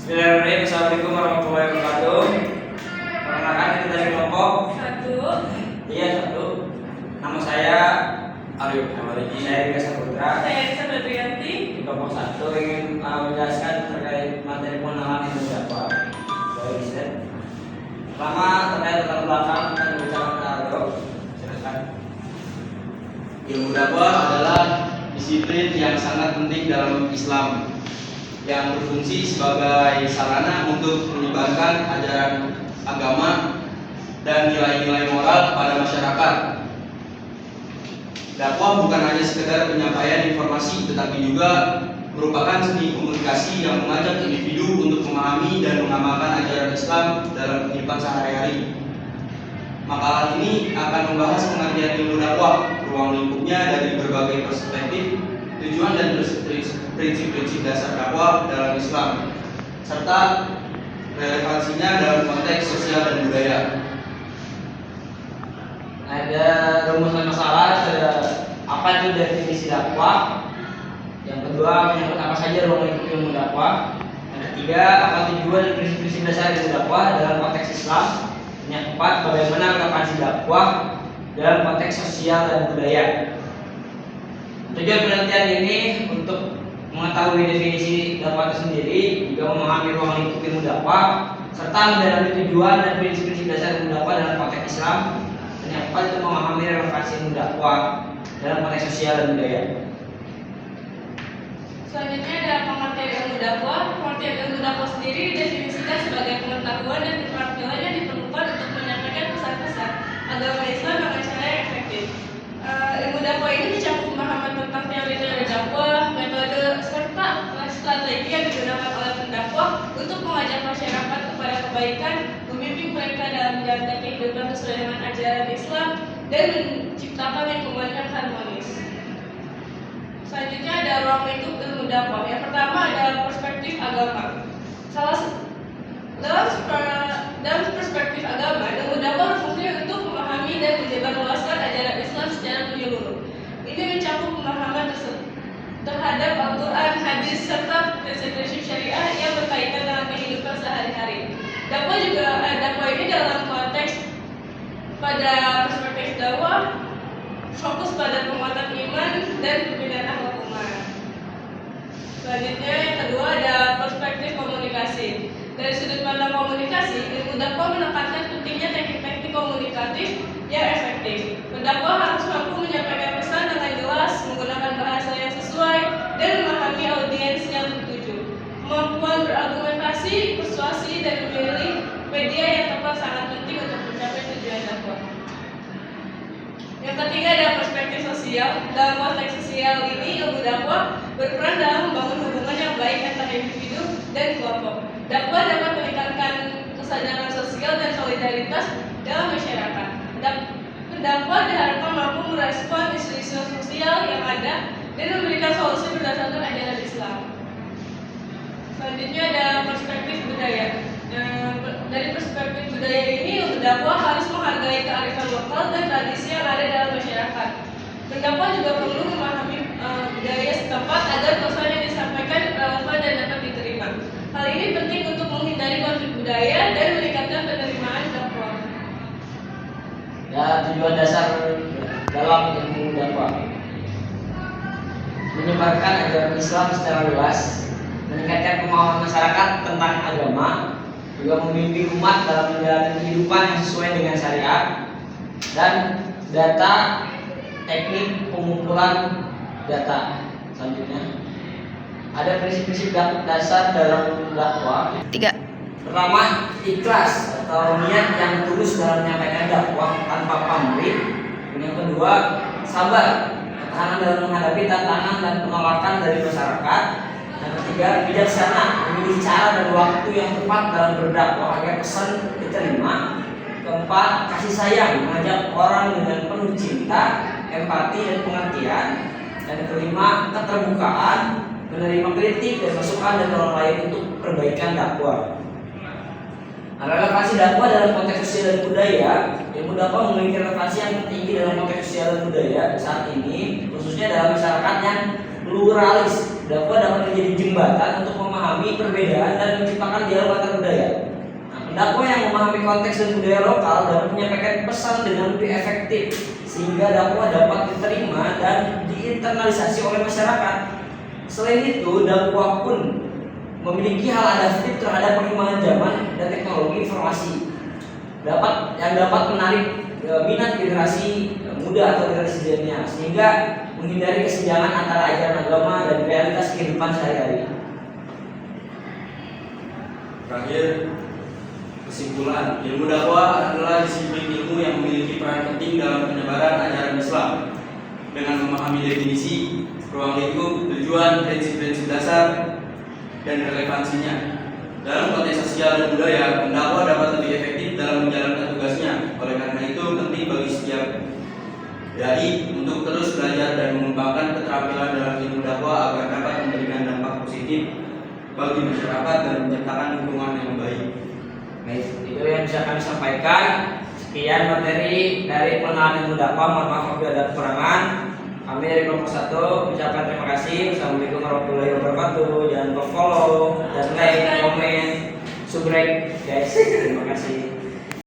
Bismillahirrahmanirrahim. Assalamualaikum warahmatullahi wabarakatuh. Perkenalkan, itu dari kelompok Satu. Iya, satu. Nama saya Aryo Nawariji, saya Rika Saputra. Saya Risa Badriyanti. Di kelompok satu ingin menjelaskan terkait materi pengenalan ilmu dakwah. Baik, Ustaz. Pertama, terkait latar belakang kita berbicara tentang Aryo. Silakan. Ilmu dakwah adalah disiplin yang sangat penting dalam Islam yang berfungsi sebagai sarana untuk menyebarkan ajaran agama dan nilai-nilai moral pada masyarakat. Dakwah bukan hanya sekedar penyampaian informasi, tetapi juga merupakan seni komunikasi yang mengajak individu untuk memahami dan mengamalkan ajaran Islam dalam kehidupan sehari-hari. Makalah ini akan membahas pengertian ilmu dakwah, ruang lingkupnya dari berbagai perspektif, tujuan dan prinsip-prinsip dasar dakwah dalam Islam, serta relevansinya dalam konteks sosial dan budaya. Ada rumusan masalah, ada apa itu definisi dakwah. Yang kedua, menyangkut apa saja ruang lingkup ilmu dakwah. Yang ketiga, apa tujuan dan prinsip-prinsip dasar ilmu dakwah dalam konteks Islam. Yang keempat, bagaimana relevansi dakwah dalam konteks sosial dan budaya. Tujuan penelitian ini untuk mengetahui definisi dakwah itu sendiri, juga memahami ruang lingkup ilmu dakwah, serta mendalami tujuan dan prinsip-prinsip dasar ilmu dakwah dalam konteks Islam. Dan yang keempat itu memahami relevansi ilmu dakwah dalam konteks sosial dan budaya. Selanjutnya ada pengertian ilmu dakwah. Pengertian ilmu dakwah sendiri didefinisikan sebagai pengetahuan dan keterampilan yang diperlukan untuk menyampaikan pesan-pesan agama Islam dengan cara yang efektif. Ilmu dakwah ini mencakup pemahaman tentang teori-teori dakwah, metode serta strategi yang digunakan oleh pendakwah untuk mengajak masyarakat kepada kebaikan, membimbing mereka dalam menjalankan kehidupan sesuai dengan ajaran Islam, dan menciptakan lingkungan yang harmonis. Selanjutnya ada ruang lingkup ilmu dakwah. Yang pertama adalah perspektif agama. Dalam perspektif agama, ilmu dakwah berfungsi untuk memahami dan menyebarluaskan ajaran Islam secara menyeluruh. Ini mencakup pemahaman terhadap Al-Quran, hadis, serta prinsip-prinsip syariah yang berkaitan dengan kehidupan sehari-hari. Dakwah ini dalam konteks pada perspektif dakwah fokus pada penguatan iman dan pembinaan akhlak umat. Selanjutnya yang kedua ada perspektif komunikasi. Dari sudut pandang komunikasi, ilmu dakwah menekankan pentingnya teknik-teknik komunikatif yang efektif. Pendakwah harus mampu menyampaikan pesan dengan jelas, menggunakan bahasa yang sesuai, dan memahami audiens yang tertuju. Kemampuan berargumentasi, persuasi, dan memilih media yang tepat sangat penting untuk mencapai tujuan dakwah. Yang ketiga ada perspektif sosial. Dalam konteks sosial ini, ilmu dakwah berperan dalam membangun hubungan yang baik antara individu dan kelompok. Dakwah dapat meningkatkan kesadaran sosial dan solidaritas dalam masyarakat. Pendakwah diharapkan mampu merespon isu-isu sosial yang ada dan memberikan solusi berdasarkan ajaran Islam. Selanjutnya ada perspektif budaya. Dari perspektif budaya ini, pendakwah harus menghargai kearifan lokal dan tradisi yang ada dalam masyarakat. Pendakwah juga perlu memahami budaya setempat agar pesan yang disampaikan relevan dan dapat diterima. Hal ini penting untuk menghindari konflik budaya dan meningkatkan penerimaan dakwah. Ya, tujuan dasar dalam ilmu dakwah: menyebarkan ajaran Islam secara luas, meningkatkan pemahaman masyarakat tentang agama, juga membimbing umat dalam menjalani kehidupan yang sesuai dengan syariat, dan data teknik pengumpulan data. Selanjutnya ada prinsip-prinsip dasar dalam dakwah. 3. Pertama, ikhlas atau niat yang tulus dalam menyampaikan dakwah tanpa pamrih. Yang kedua, sabar, ketahanan dalam menghadapi tantangan dan penolakan dari masyarakat. Yang ketiga, bijaksana, memilih cara dan waktu yang tepat dalam berdakwah agar pesan diterima. Keempat, kasih sayang, mengajak orang dengan penuh cinta, empati dan pengertian. Dan kelima, keterbukaan, menerima kritik dan masukan dari orang lain untuk perbaikan dakwah. Relevansi dakwah dalam konteks sosial dan budaya. Ilmu dakwah memiliki relevansi yang tinggi dalam konteks sosial dan budaya saat ini, khususnya dalam masyarakat yang pluralis dakwah dapat menjadi jembatan untuk memahami perbedaan dan menciptakan dialog antar budaya. Nah, pendakwah yang memahami konteks dan budaya lokal dapat menyampaikan pesan dengan lebih efektif sehingga dakwah dapat diterima dan diinternalisasi oleh masyarakat. Selain itu, dakwah pun memiliki hal adaptif terhadap perkembangan zaman dan teknologi informasi yang dapat menarik minat generasi muda atau generasi zilenial sehingga menghindari kesenjangan antara ajaran agama dan realitas kehidupan sehari-hari. Terakhir, kesimpulan, ilmu dakwah adalah disiplin ilmu yang memiliki peran penting dalam penyebaran ajaran Islam. Dengan memahami definisi, ruang lingkup, tujuan, prinsip-prinsip dasar, dan relevansinya dalam konteks sosial dan budaya, pendakwah dapat lebih efektif dalam menjalankan tugasnya. Oleh karena itu, penting bagi setiap dai untuk terus belajar dan mengembangkan keterampilan dalam ilmu dakwah agar dapat memberikan dampak positif bagi masyarakat dan menciptakan lingkungan yang baik. Baik, itu yang bisa kami sampaikan. Sekian materi dari pengenalan ilmu dakwah. Mohon maaf apabila ada kekurangan. Kami dari kelompok 1 ucapkan terima kasih. Assalamualaikum warahmatullahi wabarakatuh. Jangan lupa follow